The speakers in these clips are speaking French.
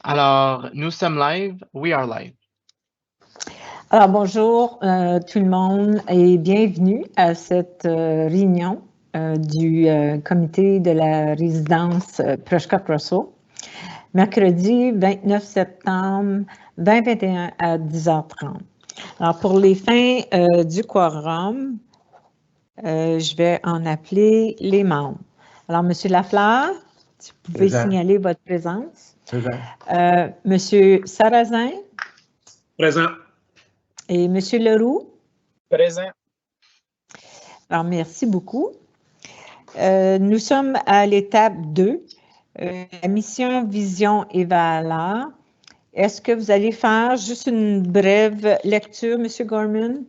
Alors, nous sommes live. We are live. Alors, bonjour tout le monde et bienvenue à cette réunion du comité de la résidence Prescott-Russell, mercredi 29 septembre 2021 à 10h30. Alors, pour les fins du quorum, je vais en appeler les membres. Alors, M. Lafleur, si vous pouvez signaler votre présence. Présent. M. Sarrazin. Présent. Et M. Leroux? Présent. Alors, merci beaucoup. Nous sommes à l'étape 2, la mission, vision et valeur. Est-ce que vous allez faire juste une brève lecture, M. Gorman?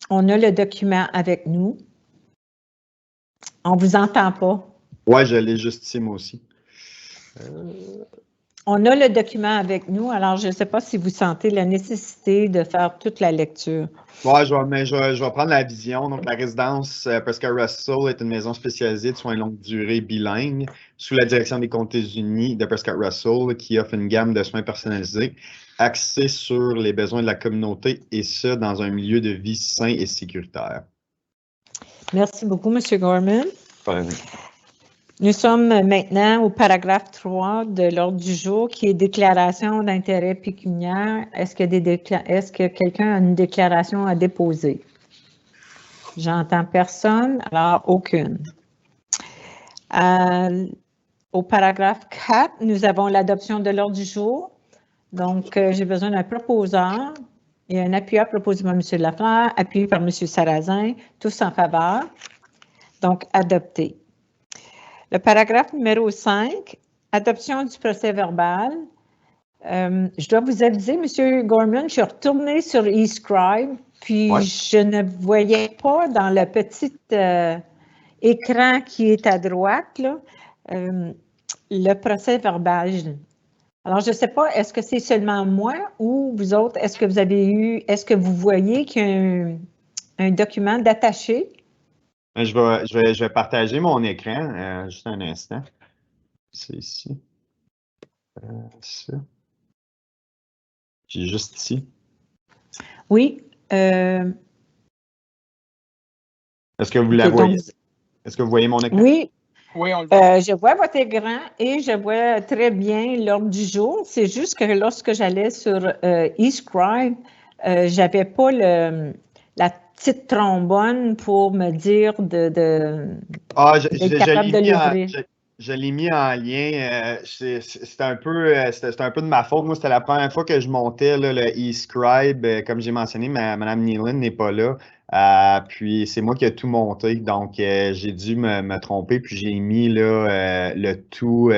On a le document avec nous. On ne vous entend pas. Oui, je l'ai juste ici, moi aussi. On a le document avec nous, alors je ne sais pas si vous sentez la nécessité de faire toute la lecture. Oui, je vais prendre la vision. Donc, la résidence Prescott-Russell est une maison spécialisée de soins longue durée bilingue sous la direction des Comtés unis de Prescott-Russell qui offre une gamme de soins personnalisés axés sur les besoins de la communauté et ce, dans un milieu de vie sain et sécuritaire. Merci beaucoup, M. Gorman. Pardon. Nous sommes maintenant au paragraphe 3 de l'ordre du jour qui est déclaration d'intérêt pécuniaire. Est-ce que quelqu'un a une déclaration à déposer? J'entends personne, alors aucune. Au paragraphe 4, nous avons l'adoption de l'ordre du jour. Donc, j'ai besoin d'un proposeur et un appuyeur proposé par M. Lafleur, appuyé par M. Sarrazin, tous en faveur. Donc, adopté. Le paragraphe numéro 5, adoption du procès-verbal. Je dois vous aviser, M. Gorman, je suis retournée sur eScribe, puis je ne voyais pas dans le petit écran qui est à droite, là, le procès-verbal. Alors, je ne sais pas, est-ce que c'est seulement moi ou vous autres, est-ce que vous voyez qu'il y a un document d'attaché? Je vais partager mon écran, juste un instant. C'est ici. Ça. J'ai juste ici. Oui. Est-ce que vous la voyez? Est-ce que vous voyez mon écran? Oui. Oui, on le voit. Je vois votre écran et je vois très bien l'ordre du jour. C'est juste que lorsque j'allais sur eScribe, j'avais pas la petite trombone pour me dire d'être capable de l'ouvrir. Je l'ai mis en lien. C'était un peu de ma faute. Moi, c'était la première fois que je montais là, le eScribe. Comme j'ai mentionné, Mme Nealon n'est pas là. Puis c'est moi qui ai tout monté. Donc, j'ai dû me tromper. Puis j'ai mis là, le tout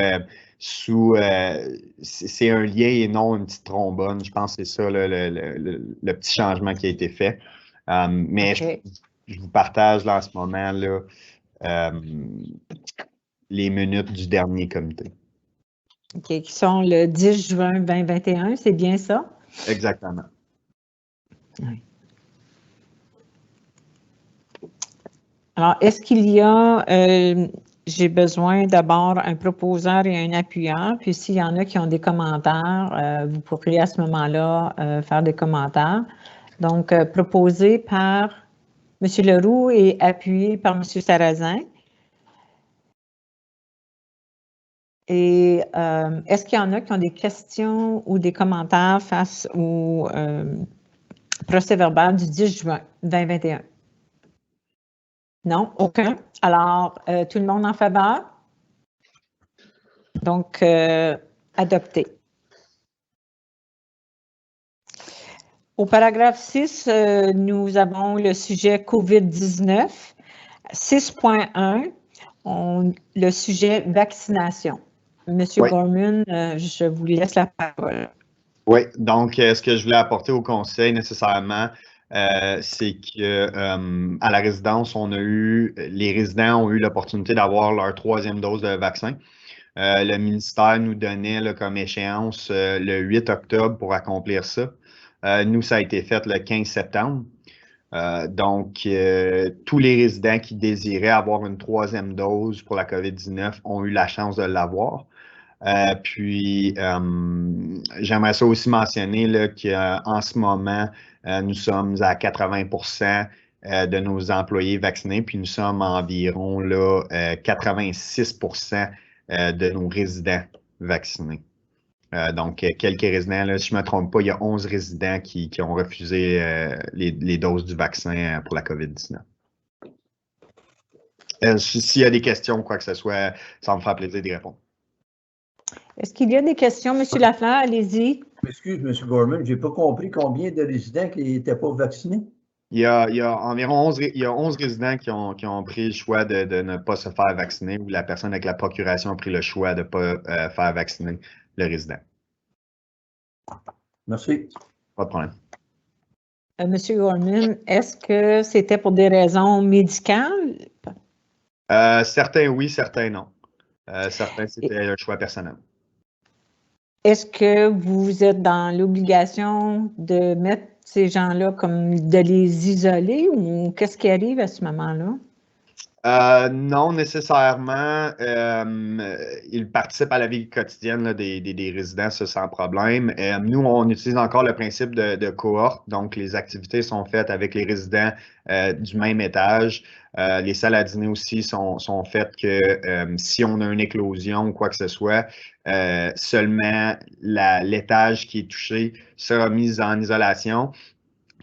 sous. C'est un lien et non une petite trombone. Je pense que c'est ça le petit changement qui a été fait. Mais okay. je vous partage là en ce moment là. Les minutes du dernier comité. OK, qui sont le 10 juin 2021, c'est bien ça? Exactement. Oui. Alors, est-ce qu'il y a, j'ai besoin d'abord un proposeur et un appuyeur, puis s'il y en a qui ont des commentaires, vous pourrez à ce moment-là faire des commentaires. Donc, proposé par M. Leroux et appuyé par M. Sarrazin. Et est-ce qu'il y en a qui ont des questions ou des commentaires face au procès-verbal du 10 juin 2021? Non, aucun. Alors, tout le monde en faveur? Donc, adopté. Au paragraphe 6, nous avons le sujet COVID-19. 6.1, le sujet vaccination. Monsieur Gorman, je vous laisse la parole. Oui, donc ce que je voulais apporter au conseil nécessairement, c'est que à la résidence, les résidents ont eu l'opportunité d'avoir leur 3e dose de vaccin. Le ministère nous donnait là, comme échéance le 8 octobre pour accomplir ça. Nous, ça a été fait le 15 septembre. Donc, tous les résidents qui désiraient avoir une 3e dose pour la COVID-19 ont eu la chance de l'avoir. Puis, j'aimerais ça aussi mentionner là, qu'en ce moment, nous sommes à 80% de nos employés vaccinés, puis nous sommes à environ là, 86% de nos résidents vaccinés. Donc, quelques résidents, là, si je ne me trompe pas, il y a 11 résidents qui ont refusé les doses du vaccin pour la COVID-19. S'il y a des questions ou quoi que ce soit, ça me fera plaisir d'y répondre. Est-ce qu'il y a des questions, M. Lafleur? Allez-y. Excuse, M. Gorman, je n'ai pas compris combien de résidents qui n'étaient pas vaccinés. Il y a environ 11 résidents qui ont pris le choix de ne pas se faire vacciner, ou la personne avec la procuration a pris le choix de ne pas faire vacciner le résident. Merci. Pas de problème. M. Gorman, est-ce que c'était pour des raisons médicales? Certains oui, certains non. Certains, c'était un choix personnel. Est-ce que vous êtes dans l'obligation de mettre ces gens-là comme de les isoler ou qu'est-ce qui arrive à ce moment-là? Non nécessairement. Ils participent à la vie quotidienne là, des résidents, ça, sans problème. Nous, on utilise encore le principe de cohorte. Donc, les activités sont faites avec les résidents du même étage. Les salles à dîner aussi sont faites que si on a une éclosion ou quoi que ce soit, seulement l'étage qui est touché sera mis en isolation.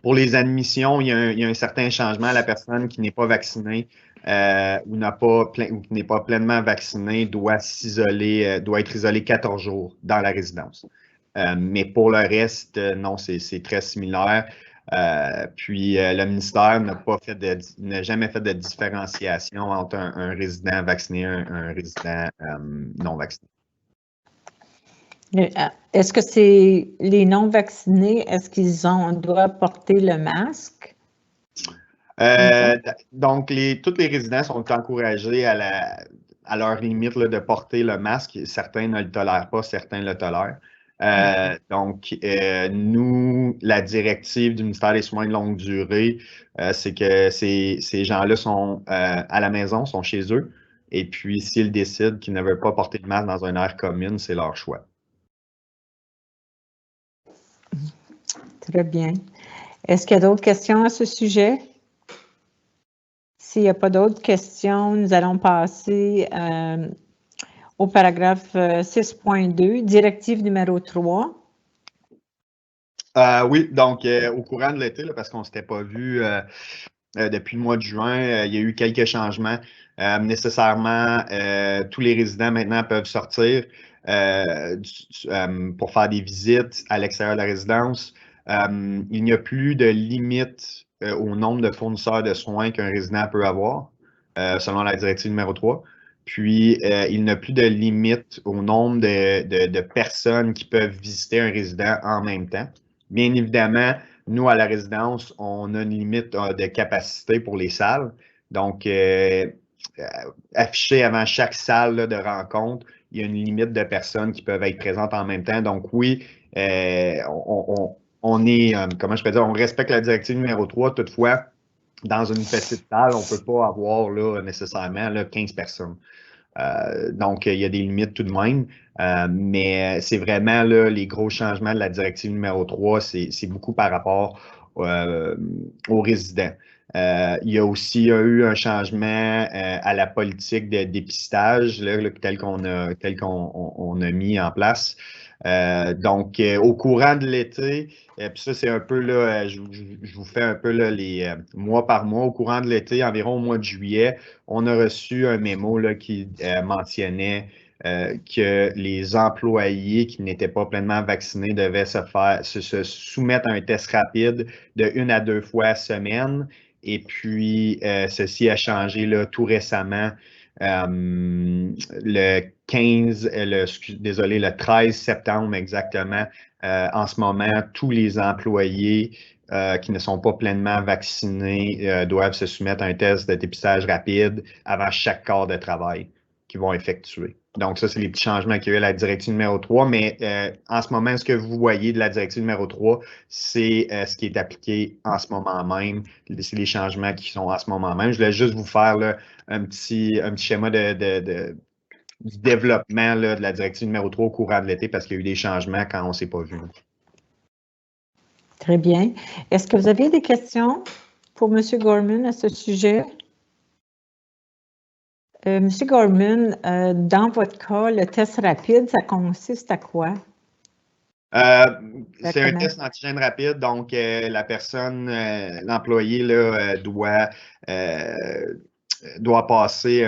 Pour les admissions, il y a un certain changement. La personne qui n'est pas vaccinée ou qui n'est pas pleinement vacciné doit être isolé 14 jours dans la résidence. Mais pour le reste, non, c'est très similaire. Puis le ministère n'a jamais fait de différenciation entre un résident vacciné et un résident non vacciné. Est-ce que c'est les non-vaccinés, est-ce qu'ils doivent porter le masque? Donc, tous les résidents sont encouragés à leur limite là, de porter le masque. Certains ne le tolèrent pas, certains le tolèrent. Donc, nous, la directive du ministère des Soins de longue durée, c'est que ces gens-là sont à la maison, sont chez eux. Et puis, s'ils décident qu'ils ne veulent pas porter le masque dans une aire commune, c'est leur choix. Très bien. Est-ce qu'il y a d'autres questions à ce sujet? S'il n'y a pas d'autres questions, nous allons passer au paragraphe 6.2, directive numéro 3. Oui, donc au courant de l'été, parce qu'on ne s'était pas vu depuis le mois de juin, il y a eu quelques changements. Nécessairement, tous les résidents maintenant peuvent sortir pour faire des visites à l'extérieur de la résidence. Il n'y a plus de limite au nombre de fournisseurs de soins qu'un résident peut avoir, selon la directive numéro 3. Puis, il n'y a plus de limite au nombre de personnes qui peuvent visiter un résident en même temps. Bien évidemment, nous, à la résidence, on a une limite de capacité pour les salles. Donc, affiché avant chaque salle là, de rencontre, il y a une limite de personnes qui peuvent être présentes en même temps. Donc, oui, on est, comment je peux dire, on respecte la directive numéro 3. Toutefois, dans une petite salle, on ne peut pas avoir là, nécessairement là, 15 personnes. Donc, il y a des limites tout de même, mais c'est vraiment là, les gros changements de la directive numéro 3, c'est beaucoup par rapport aux résidents. Il y a aussi eu un changement à la politique de dépistage là, tel qu'on a mis en place. Donc, au courant de l'été, puis ça, c'est un peu là, je vous fais un peu là, les mois par mois. Au courant de l'été, environ au mois de juillet, on a reçu un mémo là, qui mentionnait que les employés qui n'étaient pas pleinement vaccinés devaient se soumettre à un test rapide de 1 à 2 fois semaine. Et puis, ceci a changé là, tout récemment. Le 13 septembre exactement, en ce moment, tous les employés qui ne sont pas pleinement vaccinés doivent se soumettre à un test de dépistage rapide avant chaque quart de travail qu'ils vont effectuer. Donc, ça, c'est les petits changements qu'il y a eu à la directive numéro 3. Mais en ce moment, ce que vous voyez de la directive numéro 3, c'est ce qui est appliqué en ce moment même. C'est les changements qui sont en ce moment même. Je voulais juste vous faire là, un petit schéma du développement là, de la directive numéro 3 au courant de l'été parce qu'il y a eu des changements quand on ne s'est pas vu. Très bien. Est-ce que vous avez des questions pour M. Gorman à ce sujet? M. Gorman, dans votre cas, le test rapide, ça consiste à quoi? C'est un test antigène rapide, donc la personne, l'employé doit passer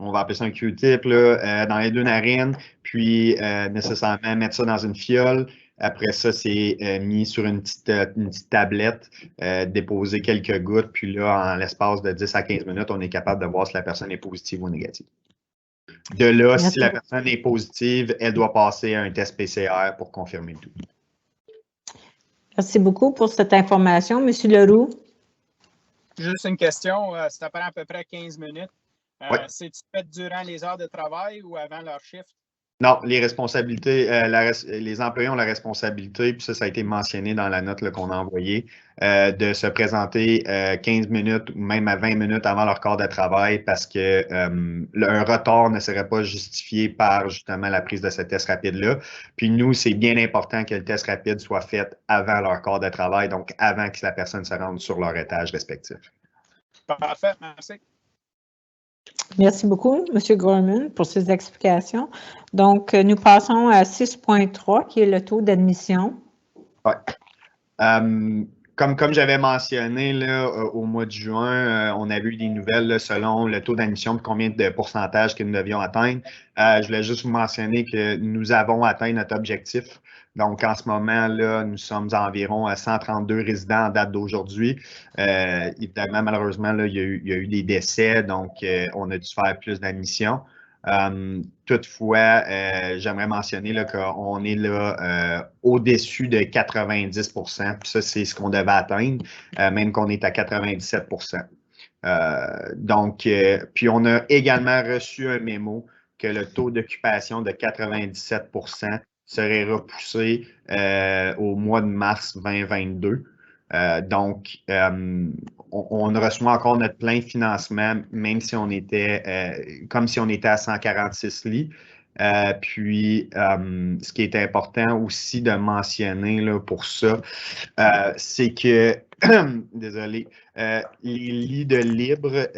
on va appeler ça un Q-tip dans les 2 narines, puis nécessairement mettre ça dans une fiole. Après ça, c'est mis sur une petite tablette, déposer quelques gouttes, puis là, en l'espace de 10 à 15 minutes, on est capable de voir si la personne est positive ou négative. De là, Merci. si la personne est positive, elle doit passer un test PCR pour confirmer le tout. Merci beaucoup pour cette information. Monsieur Leroux? Juste une question. Ça prend à peu près 15 minutes. Oui. C'est-tu fait durant les heures de travail ou avant leur shift? Non, les responsabilités, les employés ont la responsabilité, puis ça a été mentionné dans la note qu'on a envoyée, de se présenter 15 minutes ou même à 20 minutes avant leur quart de travail parce que un retard ne serait pas justifié par justement la prise de ce test rapide-là. Puis nous, c'est bien important que le test rapide soit fait avant leur quart de travail, donc avant que la personne se rende sur leur étage respectif. Parfait, merci. Merci beaucoup, M. Gorman, pour ces explications. Donc, nous passons à 6.3, qui est le taux d'admission. Oui. Comme j'avais mentionné là, au mois de juin, on a eu des nouvelles là, selon le taux d'admission de combien de pourcentage que nous devions atteindre. Je voulais juste vous mentionner que nous avons atteint notre objectif. Donc, en ce moment, là, nous sommes environ à 132 résidents en date d'aujourd'hui. Évidemment, malheureusement, là, il y a eu des décès, donc on a dû faire plus d'admissions. Toutefois, j'aimerais mentionner là, qu'on est là au-dessus de 90 %. Puis ça, c'est ce qu'on devait atteindre, même qu'on est à 97 %. Puis on a également reçu un mémo que le taux d'occupation de 97 % serait repoussé au mois de mars 2022. On reçoit encore notre plein financement, même si on était comme si on était à 146 lits. Ce qui est important aussi de mentionner là, pour ça, c'est que, désolé, les lits de libre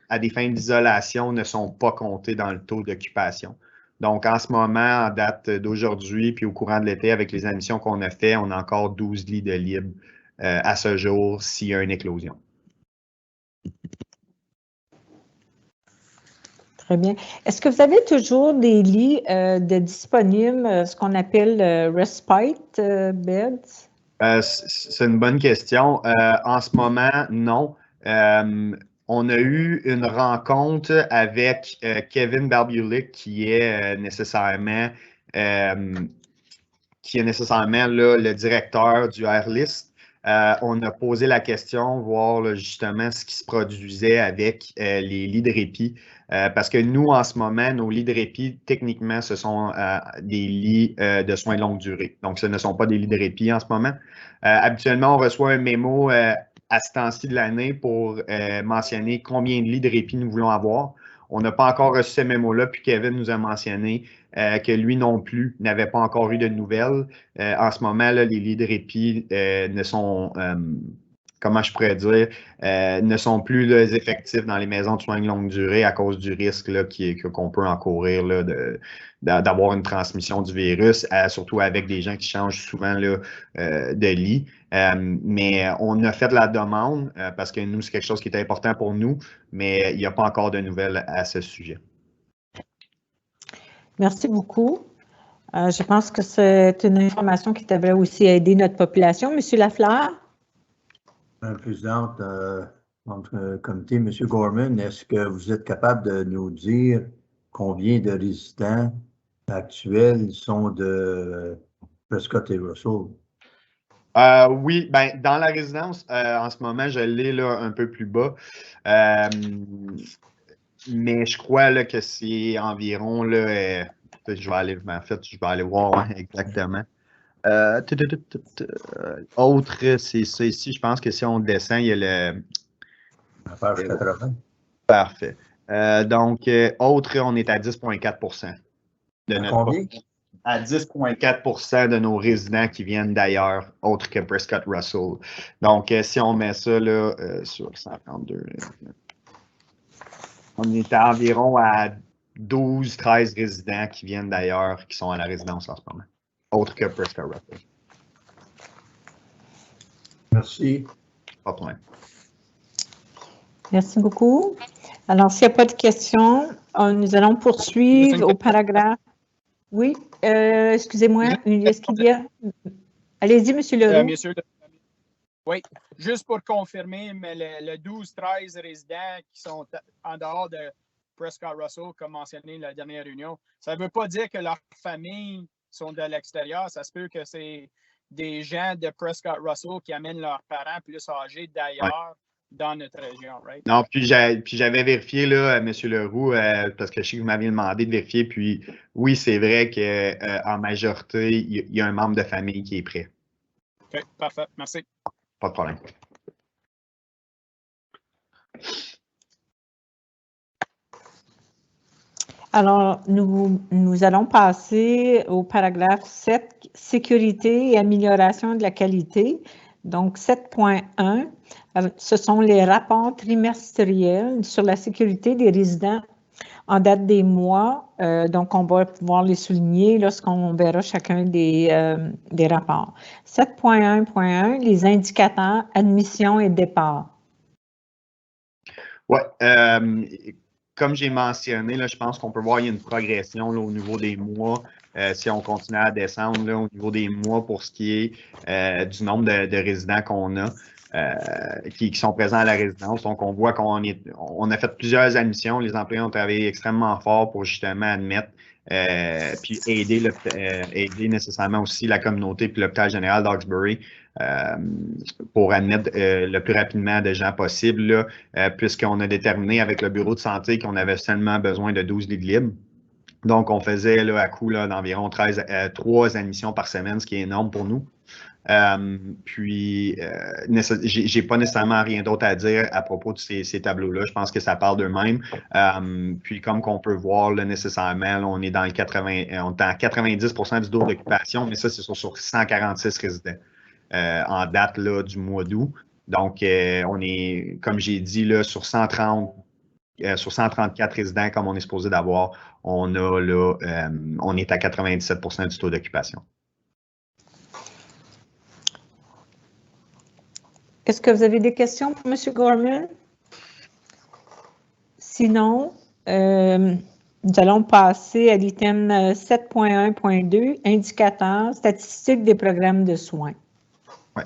à des fins d'isolation ne sont pas comptés dans le taux d'occupation. Donc, en ce moment, en date d'aujourd'hui, puis au courant de l'été, avec les admissions qu'on a fait, on a encore 12 lits de libre à ce jour s'il y a une éclosion. Très bien. Est-ce que vous avez toujours des lits de disponibles, ce qu'on appelle respite beds? C'est une bonne question. En ce moment, non. On a eu une rencontre avec Kevin Barbulic, qui est nécessairement là, le directeur du Airlist. On a posé la question, voir là, justement ce qui se produisait avec les lits de répit. Parce que nous, en ce moment, nos lits de répit, techniquement, ce sont des lits de soins de longue durée. Donc, ce ne sont pas des lits de répit en ce moment. Habituellement, on reçoit un mémo à ce temps-ci de l'année pour mentionner combien de lits de répit nous voulons avoir. On n'a pas encore reçu ce mémo-là, puis Kevin nous a mentionné que lui non plus n'avait pas encore eu de nouvelles. En ce moment, là, les lits de répit ne sont, comment je pourrais dire, ne sont plus là, effectifs dans les maisons de soins de longue durée à cause du risque là, qu'on peut encourir là, d'avoir une transmission du virus, surtout avec des gens qui changent souvent là, de lit. Mais on a fait la demande parce que nous, c'est quelque chose qui est important pour nous, mais il n'y a pas encore de nouvelles à ce sujet. Merci beaucoup. Je pense que c'est une information qui devrait aussi aider notre population. Monsieur Lafleur? Madame la Présidente, entre comité, M. Gorman, est-ce que vous êtes capable de nous dire combien de résidents actuels sont de Prescott et Russell? Oui, ben, dans la résidence, en ce moment, je l'ai là un peu plus bas. Mais je crois là, que c'est environ, là, je vais aller voir hein, exactement. Autre, c'est ça ici. Je pense que si on descend, il y a le. À page 80. Parfait. Donc, autre, on est à 10,4 de À notre combien? à 10,4 de nos résidents qui viennent d'ailleurs, autres que Prescott Russell. Donc, si on met ça là, sur 132, on est à environ à 12-13 résidents qui viennent d'ailleurs, qui sont à la résidence en ce moment, autres que Prescott Russell. Merci. Pas de problème. Merci beaucoup. Alors, s'il n'y a pas de questions, nous allons poursuivre au paragraphe. Oui, excusez-moi, est-ce qu'il y a... Allez-y, M. Leroux. Oui, juste pour confirmer, mais le 12-13 résidents qui sont en dehors de Prescott Russell, comme mentionné la dernière réunion, ça ne veut pas dire que leurs familles sont de l'extérieur. Ça se peut que c'est des gens de Prescott Russell qui amènent leurs parents plus âgés d'ailleurs dans notre région, right? Non, puis j'avais vérifié, là, M. Leroux, parce que je sais que vous m'aviez demandé de vérifier, puis oui, c'est vrai qu'en majorité, il y a un membre de famille qui est prêt. OK, parfait. Merci. Pas de problème. Alors, nous allons passer au paragraphe 7, sécurité et amélioration de la qualité. Donc, 7.1, ce sont les rapports trimestriels sur la sécurité des résidents en date des mois. Donc, on va pouvoir les souligner lorsqu'on verra chacun des rapports. 7.1.1, les indicateurs admission et départ. Oui. Comme j'ai mentionné, là, je pense qu'on peut voir qu'il y a une progression là, au niveau des mois. Si on continue à descendre là, au niveau des mois pour ce qui est du nombre de résidents qu'on a qui sont présents à la résidence. Donc, on voit qu'on a fait plusieurs admissions. Les employés ont travaillé extrêmement fort pour justement admettre puis aider nécessairement aussi la communauté puis l'hôpital général d'Hawkesbury pour admettre le plus rapidement de gens possible, puisqu'on a déterminé avec le bureau de santé qu'on avait seulement besoin de 12 lits libres. Donc, on faisait là, à coût d'environ 3 admissions par semaine, ce qui est énorme pour nous. J'ai pas nécessairement rien d'autre à dire à propos de ces tableaux-là. Je pense que ça parle d'eux-mêmes. Puis comme qu'on peut voir là, nécessairement, là, on est dans le 90% du taux d'occupation, mais ça, c'est sur 146 résidents en date là, du mois d'août. Donc, on est, comme j'ai dit, là, sur 134 résidents, comme on est supposé d'avoir, on est à 97% du taux d'occupation. Est-ce que vous avez des questions pour M. Gorman? Sinon, nous allons passer à l'item 7.1.2, indicateurs, statistiques des programmes de soins. Oui.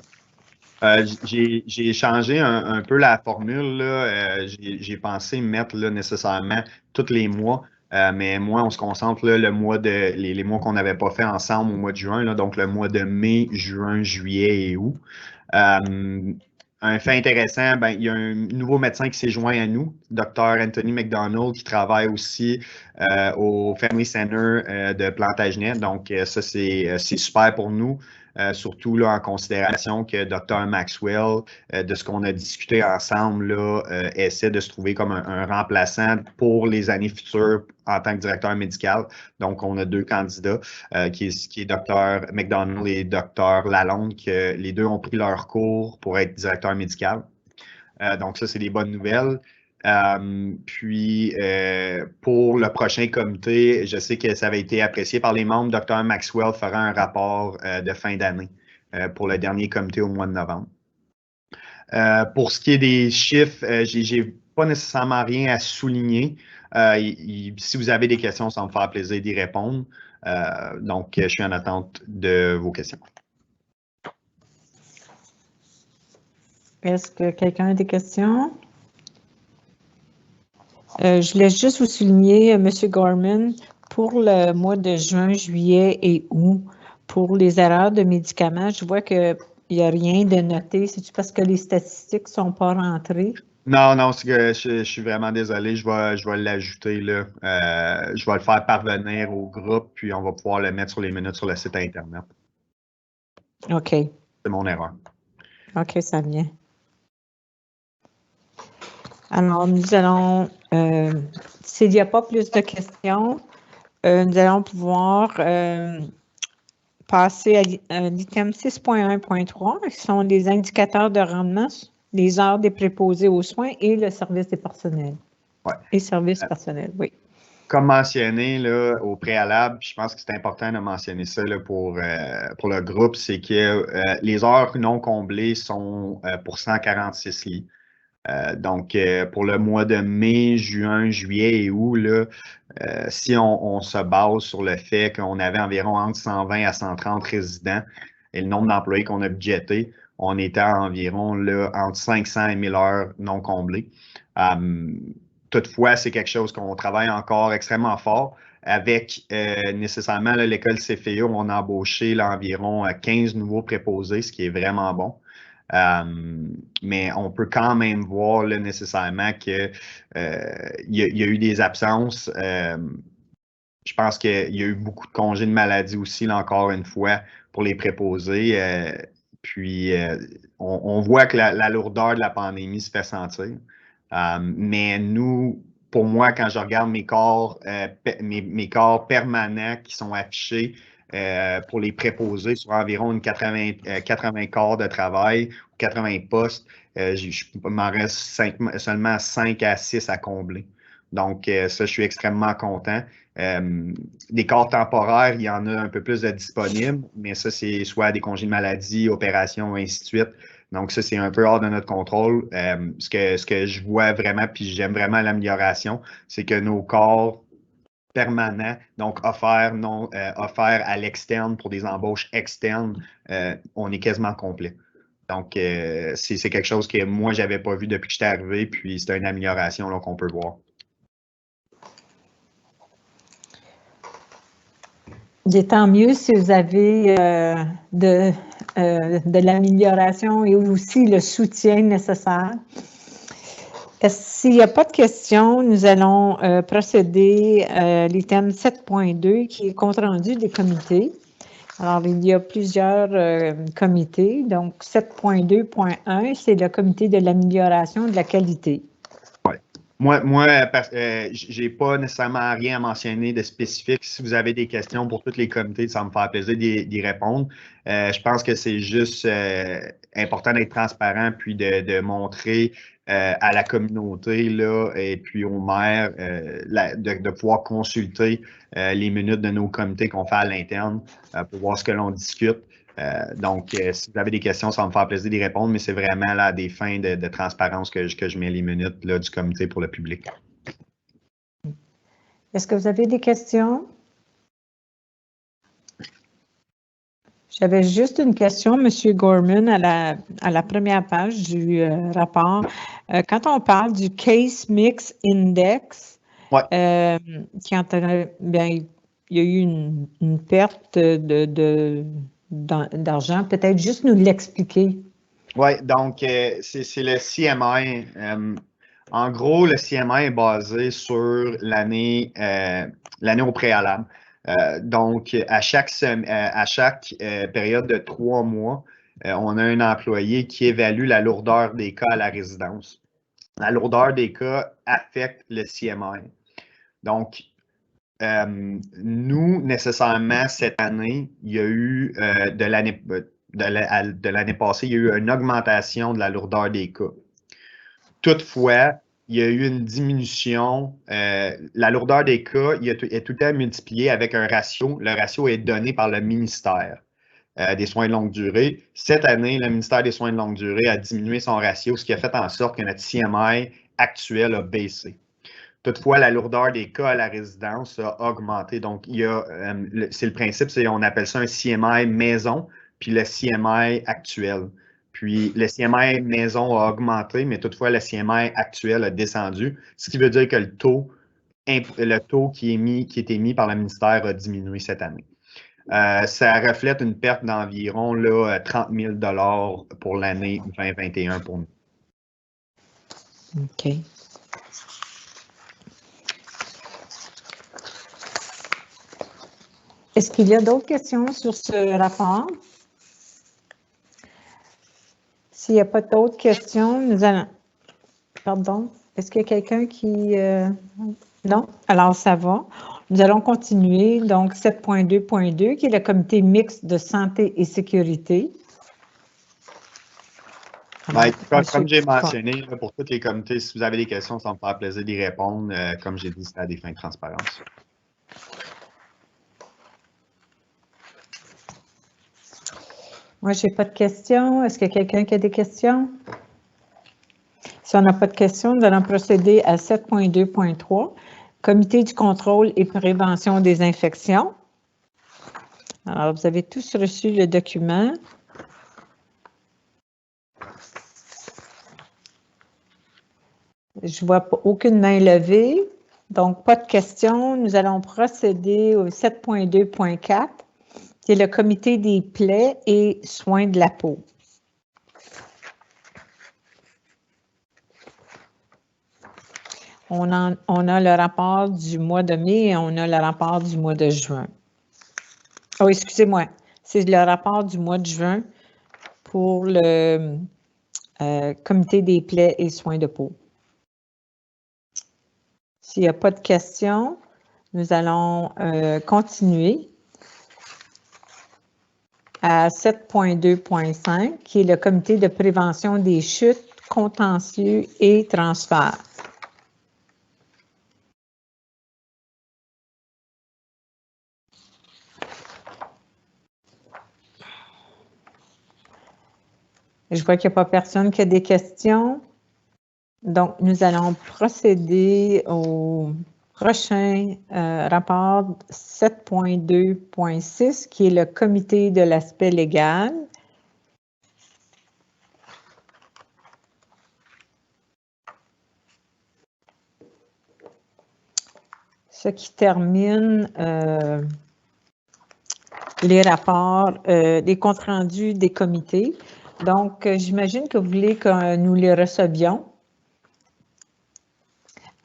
J'ai changé un peu la formule. Là. J'ai pensé mettre là, nécessairement tous les mois. Mais moi, on se concentre là, les mois qu'on n'avait pas fait ensemble au mois de juin, là, donc le mois de mai, juin, juillet et août. Un fait intéressant, il y a un nouveau médecin qui s'est joint à nous, Dr. Anthony McDonald, qui travaille aussi au Family Center de Plantagenet. Donc, ça, c'est super pour nous. Surtout là, en considération que Dr. Maxwell, de ce qu'on a discuté ensemble, là, essaie de se trouver comme un remplaçant pour les années futures en tant que directeur médical. Donc, on a 2 candidats, qui est Dr. McDonald et Dr. Lalonde, que les 2 ont pris leur cours pour être directeur médical. Donc, ça, c'est des bonnes nouvelles. Pour le prochain comité, je sais que ça avait été apprécié par les membres. Dr. Maxwell fera un rapport de fin d'année pour le dernier comité au mois de novembre. Pour ce qui est des chiffres, j'ai pas nécessairement rien à souligner. Si vous avez des questions, ça va me faire plaisir d'y répondre. Donc, je suis en attente de vos questions. Est-ce que quelqu'un a des questions? Je voulais juste vous souligner, M. Gorman, pour le mois de juin, juillet et août, pour les erreurs de médicaments, je vois qu'il n'y a rien de noté. C'est-tu parce que les statistiques ne sont pas rentrées? Non, non, c'est que je suis vraiment désolé. Je vais l'ajouter, là. Je vais le faire parvenir au groupe, puis on va pouvoir le mettre sur les minutes sur le site Internet. OK. C'est mon erreur. OK, ça vient. Alors, nous allons, s'il n'y a pas plus de questions, nous allons pouvoir passer à l'item 6.1.3, qui sont les indicateurs de rendement, les heures des préposés aux soins et le service des personnels. Ouais. Et service personnel, oui. Comme mentionné là, au préalable, je pense que c'est important de mentionner ça là, pour le groupe, c'est que les heures non comblées sont pour 146 lits. Donc, pour le mois de mai, juin, juillet et août, là, si on se base sur le fait qu'on avait environ entre 120 à 130 résidents et le nombre d'employés qu'on a budgété, on était à environ là, entre 500 et 1000 heures non comblées. Toutefois, c'est quelque chose qu'on travaille encore extrêmement fort. Avec nécessairement l'école CFEA, on a embauché là, environ 15 nouveaux préposés, ce qui est vraiment bon. Mais on peut quand même voir là, nécessairement qu'il y a eu des absences. Je pense qu'il y a eu beaucoup de congés de maladie aussi, là, encore une fois, pour les préposés. Puis, on voit que la lourdeur de la pandémie se fait sentir. Mais nous, pour moi, quand je regarde mes corps, mes corps permanents qui sont affichés pour les préposés sur environ une 80 corps de travail ou 80 postes, il m'en reste seulement 5 à 6 à combler. Donc, ça, je suis extrêmement content. Des corps temporaires, il y en a un peu plus de disponibles, mais ça, c'est soit des congés de maladie, opérations, ainsi de suite. Donc, ça, c'est un peu hors de notre contrôle. Ce que je vois vraiment, puis j'aime vraiment l'amélioration, c'est que nos corps permanents, donc offerts à l'externe pour des embauches externes, on est quasiment complet. Donc, c'est quelque chose que moi, je n'avais pas vu depuis que j'étais arrivé, puis c'est une amélioration qu'on peut voir. Tant mieux si vous avez de l'amélioration et aussi le soutien nécessaire. S'il n'y a pas de questions, nous allons procéder à l'item 7.2 qui est compte rendu des comités. Alors, il y a plusieurs comités. Donc, 7.2.1, c'est le comité de l'amélioration de la qualité. Oui. Moi, je n'ai pas nécessairement rien à mentionner de spécifique. Si vous avez des questions pour tous les comités, ça me fait plaisir d'y répondre. Je pense que c'est juste important d'être transparent puis de montrer à la communauté là, et puis aux maires de pouvoir consulter les minutes de nos comités qu'on fait à l'interne pour voir ce que l'on discute. Donc, si vous avez des questions, ça va me faire plaisir d'y répondre, mais c'est vraiment là à des fins de transparence que je mets les minutes là, du comité pour le public. Est-ce que vous avez des questions? J'avais juste une question, M. Gorman, à la première page du rapport. Quand on parle du Case Mix Index, ouais. Il y a eu une perte d'argent. Peut-être juste nous l'expliquer. Oui, donc c'est le CMI. En gros, le CMI est basé sur l'année au préalable. Donc, à chaque période de 3 mois, on a un employé qui évalue la lourdeur des cas à la résidence. La lourdeur des cas affecte le CMI. Donc, nous, nécessairement, cette année, il y a eu de l'année passée, il y a eu une augmentation de la lourdeur des cas. Toutefois, il y a eu une diminution. La lourdeur des cas est tout le temps multipliée avec un ratio. Le ratio est donné par le ministère des soins de longue durée. Cette année, le ministère des soins de longue durée a diminué son ratio, ce qui a fait en sorte que notre CMI actuel a baissé. Toutefois, la lourdeur des cas à la résidence a augmenté. Donc, c'est le principe, on appelle ça un CMI maison, puis le CMI actuel. Puis, le CMI maison a augmenté, mais toutefois, le CMI actuel a descendu, ce qui veut dire que le taux qui est émis par le ministère a diminué cette année. Ça reflète une perte d'environ 30 000 $ pour l'année 2021 pour nous. OK. Est-ce qu'il y a d'autres questions sur ce rapport? S'il n'y a pas d'autres questions, nous allons... Pardon, est-ce qu'il y a quelqu'un qui... Non? Alors, ça va. Nous allons continuer. Donc, 7.2.2, qui est le comité mixte de santé et sécurité. Ben, comme j'ai mentionné, là, pour tous les comités, si vous avez des questions, ça me fera plaisir d'y répondre. Comme j'ai dit, c'était à des fins de transparence. Moi, je n'ai pas de questions. Est-ce qu'il y a quelqu'un qui a des questions? Si on n'a pas de questions, nous allons procéder à 7.2.3, comité du contrôle et prévention des infections. Alors, vous avez tous reçu le document. Je ne vois aucune main levée, donc pas de questions. Nous allons procéder au 7.2.4, qui est le comité des plaies et soins de la peau. On a le rapport du mois de mai et on a le rapport du mois de juin. Oh, excusez-moi, c'est le rapport du mois de juin pour le comité des plaies et soins de peau. S'il n'y a pas de questions, nous allons continuer à 7.2.5, qui est le comité de prévention des chutes, contentieux et transferts. Je vois qu'il n'y a pas personne qui a des questions. Donc, nous allons procéder au prochain rapport 7.2.6, qui est le comité de l'aspect légal. Ce qui termine les rapports, les comptes rendus des comités. Donc, j'imagine que vous voulez que nous les recevions.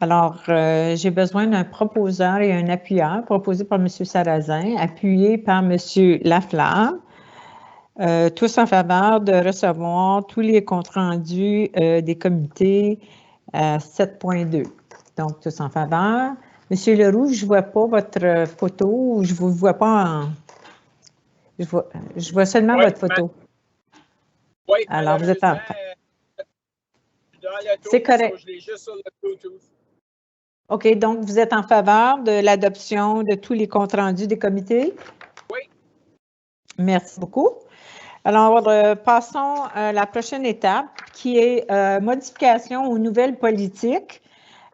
Alors, j'ai besoin d'un proposeur et un appuyeur, proposé par M. Sarrazin, appuyé par M. Lafleur. Tous en faveur de recevoir tous les comptes rendus des comités 7.2. Donc, tous en faveur. M. Leroux, je ne vois pas votre photo, je ne vous vois pas en... Je vois seulement votre photo. Oui, alors vous êtes en... C'est correct. Je l'ai juste sur le Bluetooth. OK, donc vous êtes en faveur de l'adoption de tous les comptes rendus des comités? Oui. Merci beaucoup. Alors, passons à la prochaine étape, qui est modification aux nouvelles politiques.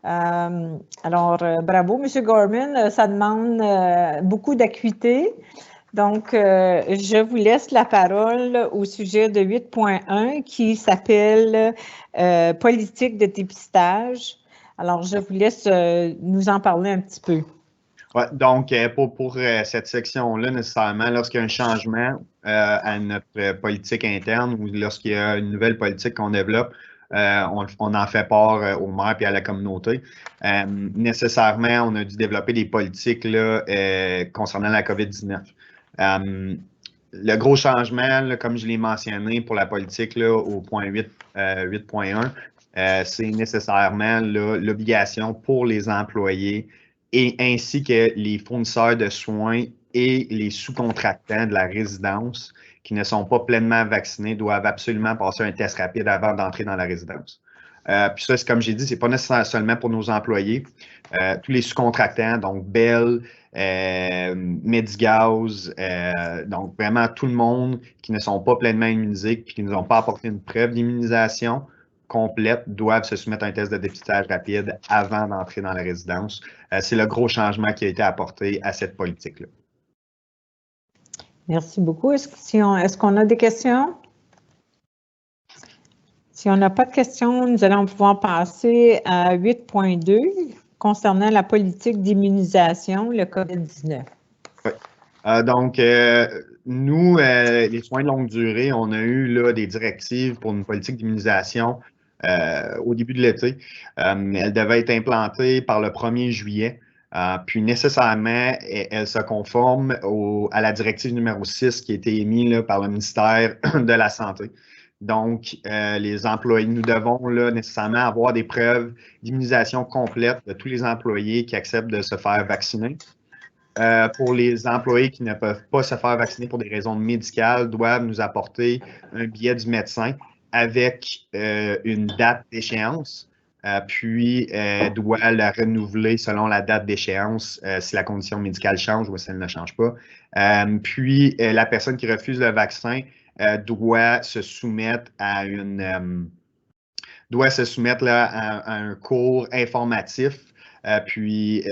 Bravo, M. Gorman, ça demande beaucoup d'acuité. Donc, je vous laisse la parole au sujet de 8.1 qui s'appelle politique de dépistage. Alors, je vous laisse nous en parler un petit peu. Ouais, donc, pour cette section-là, nécessairement, lorsqu'il y a un changement à notre politique interne ou lorsqu'il y a une nouvelle politique qu'on développe, on en fait part au maire et à la communauté. Nécessairement, on a dû développer des politiques là, concernant la COVID-19. Le gros changement, là, comme je l'ai mentionné pour la politique là, au point 8.1, c'est nécessairement l'obligation pour les employés et ainsi que les fournisseurs de soins et les sous-contractants de la résidence qui ne sont pas pleinement vaccinés doivent absolument passer un test rapide avant d'entrer dans la résidence. Puis ça, comme j'ai dit, c'est pas nécessairement seulement pour nos employés. Tous les sous-contractants, donc Bell, Medigaz, donc vraiment tout le monde qui ne sont pas pleinement immunisés et qui ne nous ont pas apporté une preuve d'immunisation complète doivent se soumettre à un test de dépistage rapide avant d'entrer dans la résidence. C'est le gros changement qui a été apporté à cette politique-là. Merci beaucoup. Est-ce qu'on a des questions? Si on n'a pas de questions, nous allons pouvoir passer à 8.2 concernant la politique d'immunisation, le COVID-19. Oui. Donc, nous, les soins de longue durée, on a eu là, des directives pour une politique d'immunisation au début de l'été. Elle devait être implantée par le 1er juillet. Puis nécessairement, elle se conforme à la directive numéro 6 qui a été émise là, par le ministère de la Santé. Donc, les employés, nous devons là, nécessairement avoir des preuves d'immunisation complète de tous les employés qui acceptent de se faire vacciner. Pour les employés qui ne peuvent pas se faire vacciner pour des raisons médicales, doivent nous apporter un billet du médecin avec une date d'échéance. Puis doit la renouveler selon la date d'échéance si la condition médicale change ou si elle ne change pas. Puis la personne qui refuse le vaccin doit se soumettre à à un cours informatif. Puis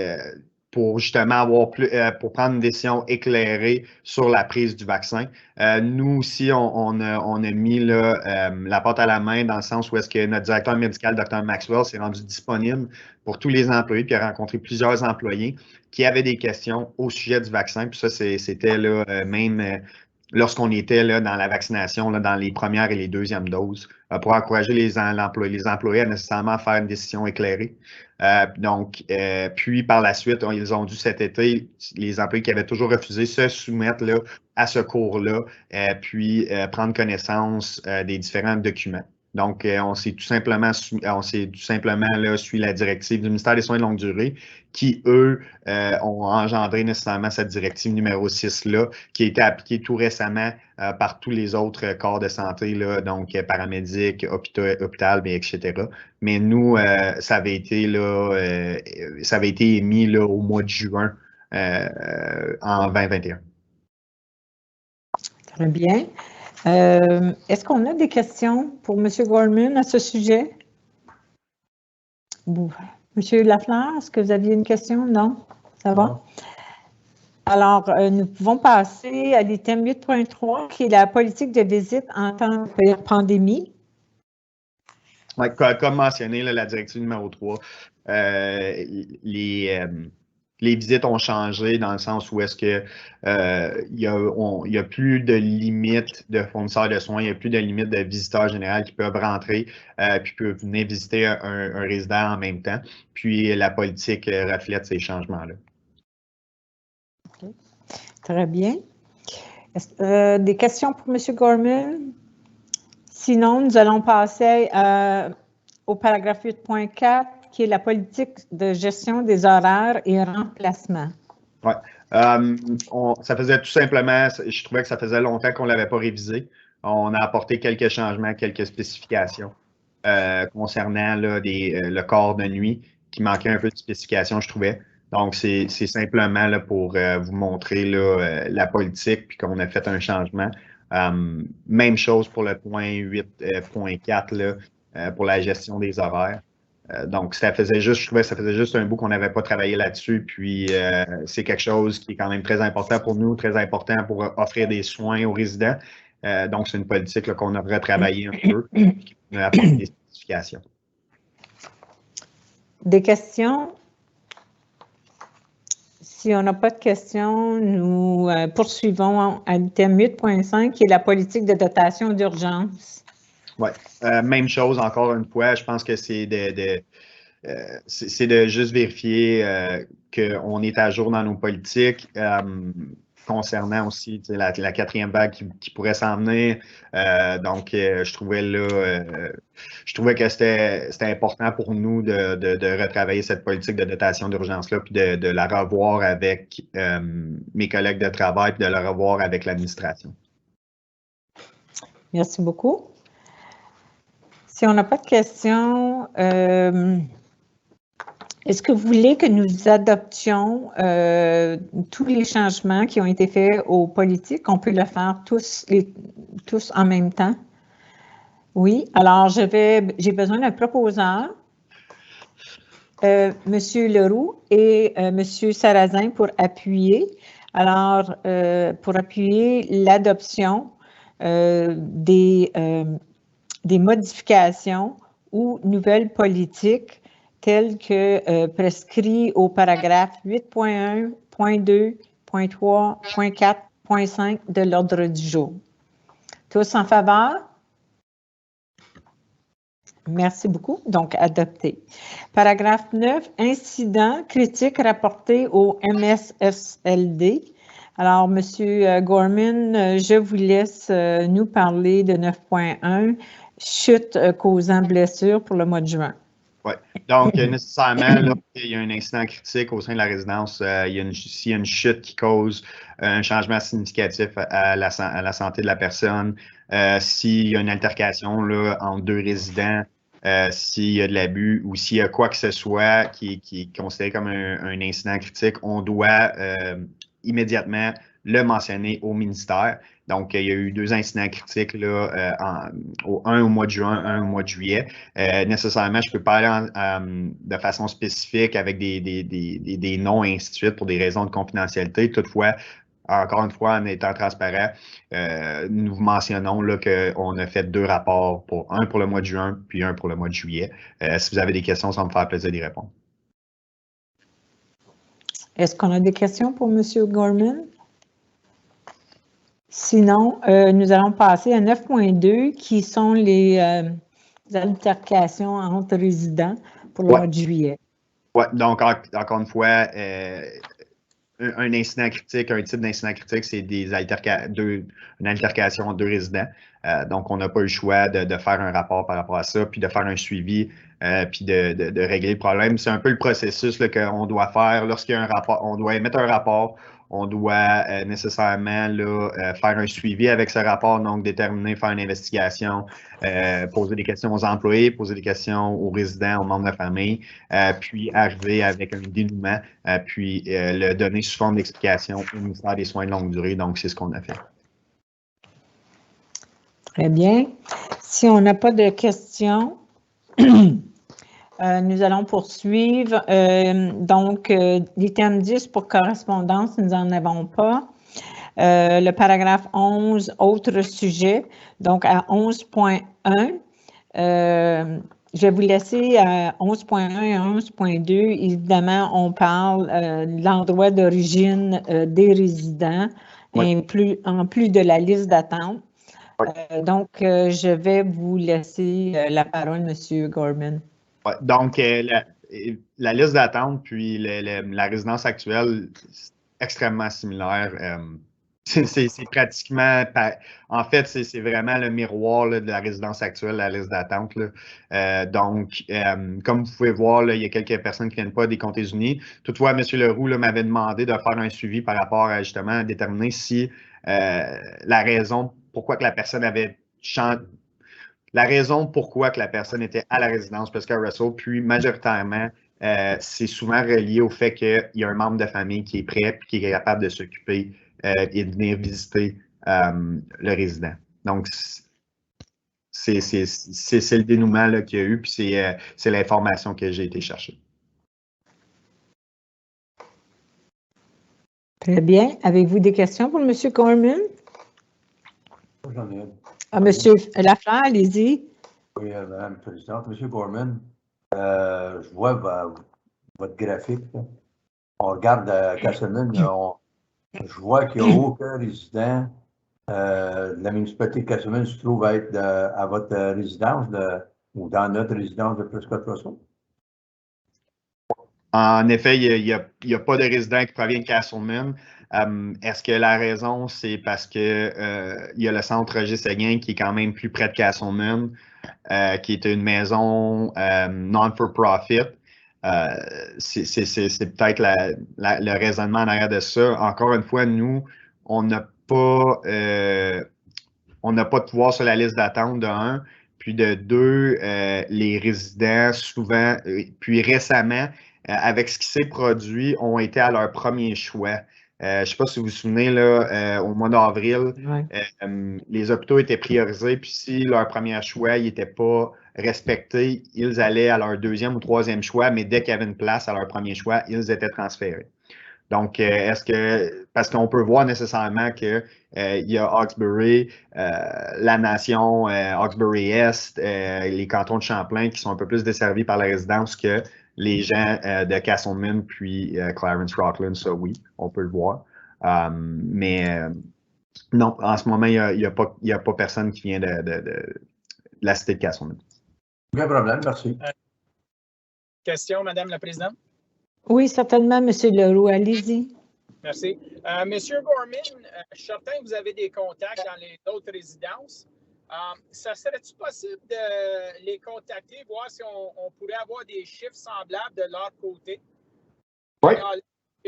pour justement avoir pour prendre une décision éclairée sur la prise du vaccin. Nous aussi, on a mis là, la porte à la main dans le sens où est-ce que notre directeur médical, Dr. Maxwell, s'est rendu disponible pour tous les employés, puis a rencontré plusieurs employés qui avaient des questions au sujet du vaccin. Puis ça, c'était là, même lorsqu'on était là, dans la vaccination, là, dans les premières et les deuxièmes doses, pour encourager les employés à nécessairement faire une décision éclairée. Puis par la suite, ils ont dû cet été, les employés qui avaient toujours refusé se soumettre là, à ce cours-là, puis prendre connaissance des différents documents. Donc, on s'est tout simplement là, suivi la directive du ministère des Soins de longue durée qui, eux, ont engendré nécessairement cette directive numéro 6-là, qui a été appliquée tout récemment par tous les autres corps de santé, là, donc paramédics, hôpital, etc. Mais nous, ça avait été émis là, au mois de juin en 2021. Très bien. Est-ce qu'on a des questions pour M. Gorman à ce sujet? M. Lafleur, est-ce que vous aviez une question? Non? Ça va? Non. Alors, nous pouvons passer à l'item 8.3, qui est la politique de visite en temps de pandémie. Oui, comme mentionné, là, la directive numéro 3, les visites ont changé dans le sens où est-ce que il y a plus de limites de fournisseurs de soins, il n'y a plus de limites de visiteurs généraux qui peuvent rentrer puis peuvent venir visiter un résident en même temps. Puis la politique reflète ces changements-là. Okay. Très bien. Des questions pour M. Gorman? Sinon, nous allons passer au paragraphe 8.4, qui est la politique de gestion des horaires et remplacement. Oui. Ça faisait tout simplement, je trouvais que ça faisait longtemps qu'on ne l'avait pas révisé. On a apporté quelques changements, quelques spécifications concernant là, le corps de nuit qui manquait un peu de spécifications, je trouvais. Donc, c'est simplement là, pour vous montrer là, la politique puis qu'on a fait un changement. Même chose pour le point 8.4 pour la gestion des horaires. Donc, je trouvais que ça faisait juste un bout qu'on n'avait pas travaillé là-dessus. Puis, c'est quelque chose qui est quand même très important pour nous, très important pour offrir des soins aux résidents. Donc, c'est une politique qu'on a retravaillé un peu et qui a apporté des spécifications. Des questions? Si on n'a pas de questions, nous poursuivons à l'item 8.5, qui est la politique de dotation d'urgence. Oui, même chose encore une fois. Je pense que c'est de juste vérifier qu'on est à jour dans nos politiques concernant aussi la quatrième vague qui pourrait s'en venir. Donc, je trouvais que c'était important pour nous de retravailler cette politique de dotation d'urgence-là, puis de la revoir avec mes collègues de travail, puis de la revoir avec l'administration. Merci beaucoup. Si on n'a pas de questions, est-ce que vous voulez que nous adoptions tous les changements qui ont été faits aux politiques? On peut le faire tous en même temps? Oui. Alors, j'ai besoin d'un proposeur, M. Leroux et M. Sarrazin pour appuyer. Alors, pour appuyer l'adoption des modifications ou nouvelles politiques telles que prescrits au paragraphe 8.1, .2, .3, .4, .5 de l'ordre du jour. Tous en faveur? Merci beaucoup. Donc, adopté. Paragraphe 9, incident critique rapporté au MSSLD. Alors, M. Gorman, je vous laisse nous parler de 9.1, chute causant blessure pour le mois de juin. Oui. Donc, nécessairement, là, il y a un incident critique au sein de la résidence. S'il y a une chute qui cause un changement significatif à la santé de la personne, s'il y a une altercation là, entre deux résidents, s'il y a de l'abus ou s'il y a quoi que ce soit qui est considéré comme un incident critique, on doit immédiatement le mentionner au ministère. Donc, il y a eu 2 incidents critiques, là, un au mois de juin, un au mois de juillet. Nécessairement, je peux pas aller de façon spécifique avec des noms et ainsi de suite pour des raisons de confidentialité. Toutefois, encore une fois, en étant transparent, nous mentionnons qu'on a fait 2 rapports, un pour le mois de juin, puis un pour le mois de juillet. Si vous avez des questions, ça va me faire plaisir d'y répondre. Est-ce qu'on a des questions pour M. Gorman? Sinon, nous allons passer à 9.2, qui sont les altercations entre résidents pour le mois de juillet. Oui, donc encore une fois, un incident critique, un type d'incident critique, c'est une altercation entre 2 résidents. Donc, on n'a pas eu le choix de faire un rapport par rapport à ça, puis de faire un suivi, puis de régler le problème. C'est un peu le processus qu'on doit faire lorsqu'il y a un rapport. On doit émettre un rapport. On doit nécessairement là, faire un suivi avec ce rapport, donc déterminer, faire une investigation, poser des questions aux employés, poser des questions aux résidents, aux membres de la famille, puis arriver avec un dénouement, puis le donner sous forme d'explication au ministère des Soins de longue durée. Donc, c'est ce qu'on a fait. Très bien. Si on n'a pas de questions, nous allons poursuivre. Donc, l'item 10 pour correspondance, nous n'en avons pas. Le paragraphe 11, autre sujet. Donc, à 11.1, je vais vous laisser à 11.1 et 11.2. Évidemment, on parle de l'endroit d'origine des résidents, Oui. en plus de la liste d'attente. Donc, je vais vous laisser la parole, M. Gorman. Ouais, donc, la liste d'attente puis la résidence actuelle, c'est extrêmement similaire. C'est pratiquement, en fait, c'est vraiment le miroir là, de la résidence actuelle, la liste d'attente. Donc, comme vous pouvez voir, là, il y a quelques personnes qui ne viennent pas des Comtés unis. Toutefois, M. Leroux m'avait demandé de faire un suivi par rapport à justement déterminer si la raison pourquoi que la personne avait changé. La raison pourquoi que la personne était à la résidence Prescott Russell, puis majoritairement, c'est souvent relié au fait qu'il y a un membre de famille qui est prêt et qui est capable de s'occuper et de venir visiter le résident. Donc, c'est le dénouement qu'il y a eu, puis c'est l'information que j'ai été chercher. Très bien. Avez-vous des questions pour M. Gorman? J'en ai. M. Lafleur, allez-y. Oui, Madame la Présidente. M. Gorman, je vois votre graphique. Là. On regarde Casselman, je vois qu'il n'y a aucun résident de la municipalité de Casselman se trouve à être à votre résidence ou dans notre résidence de Prescott Russell. En effet, il n'y a pas de résident qui provient de Casselman. Est-ce que la raison, c'est parce que il y a le centre Roger Seguin qui est quand même plus près de Casselman, qui est une maison non-for-profit? C'est peut-être le raisonnement en arrière de ça. Encore une fois, nous, on n'a pas de pouvoir sur la liste d'attente de 1, puis de 2, les résidents souvent, puis récemment, avec ce qui s'est produit, ont été à leur premier choix. Je ne sais pas si vous vous souvenez, là, au mois d'avril, les hôpitaux étaient priorisés, puis si leur premier choix n'était pas respecté, ils allaient à leur 2e ou 3e choix, mais dès qu'il y avait une place à leur premier choix, ils étaient transférés. Donc, parce qu'on peut voir nécessairement qu'il y a Hawkesbury, la Nation, Hawkesbury-Est, les cantons de Champlain qui sont un peu plus desservis par la résidence que les gens de Casselman puis Clarence-Rockland, ça oui, on peut le voir. Mais non, en ce moment, il n'y a pas personne qui vient de la cité de Casselman. Aucun problème, merci. Question, Madame la Présidente? Oui, certainement, M. Leroux, allez-y. Merci. Monsieur Gorman, je suis certain que vous avez des contacts dans les autres résidences. Ça serait-il possible de les contacter, voir si on pourrait avoir des chiffres semblables de leur côté? Oui. Alors,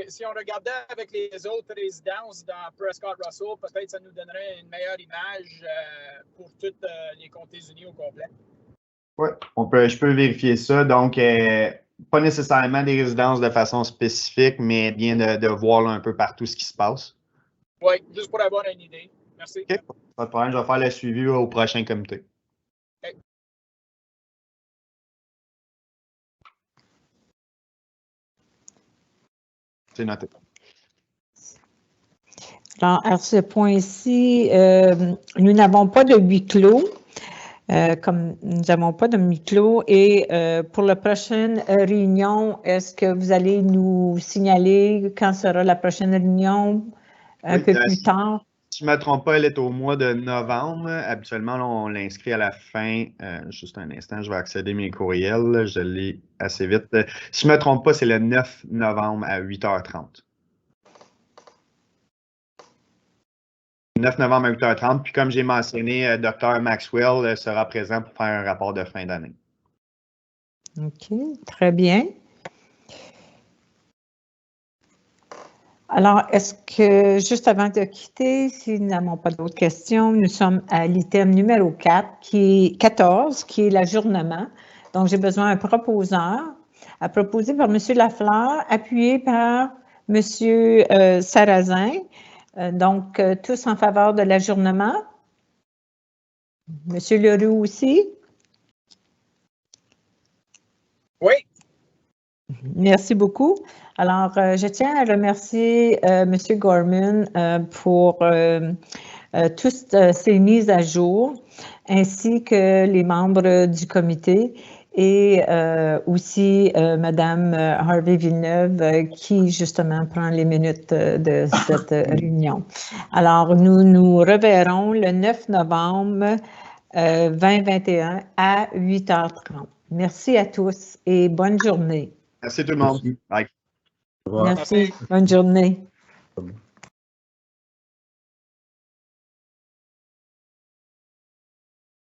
si on regardait avec les autres résidences dans Prescott-Russell, peut-être ça nous donnerait une meilleure image pour toutes les comtés-unis au complet. Oui, je peux vérifier ça. Donc, pas nécessairement des résidences de façon spécifique, mais bien de voir là, un peu partout ce qui se passe. Oui, juste pour avoir une idée. Merci. OK, pas de problème. Je vais faire le suivi au prochain comité. OK. C'est noté. Alors, à ce point-ci, nous n'avons pas de huis clos. Comme nous n'avons pas de huis clos. Et pour la prochaine réunion, est-ce que vous allez nous signaler quand sera la prochaine réunion un peu plus tard? Si je ne me trompe pas, elle est au mois de novembre. Habituellement, là, on l'inscrit à la fin. Juste un instant, je vais accéder à mes courriels. Je l'ai assez vite. Si je ne me trompe pas, c'est le 9 novembre à 8h30. 9 novembre à 8h30. Puis comme j'ai mentionné, Dr. Maxwell sera présent pour faire un rapport de fin d'année. OK, très bien. Alors, est-ce que, juste avant de quitter, si nous n'avons pas d'autres questions, nous sommes à l'item numéro 14, qui est l'ajournement. Donc, j'ai besoin d'un proposeur, à proposer par M. Lafleur, appuyé par M. Sarrazin. Donc, tous en faveur de l'ajournement. M. Leroux aussi? Oui. Merci beaucoup. Alors, je tiens à remercier M. Gorman pour toutes ces mises à jour, ainsi que les membres du comité et aussi Mme Harvey Villeneuve qui, justement, prend les minutes de cette réunion. Alors, nous nous reverrons le 9 novembre 2021 à 8h30. Merci à tous et bonne journée. Merci tout le monde. Merci. Bye. Merci. Bonne journée.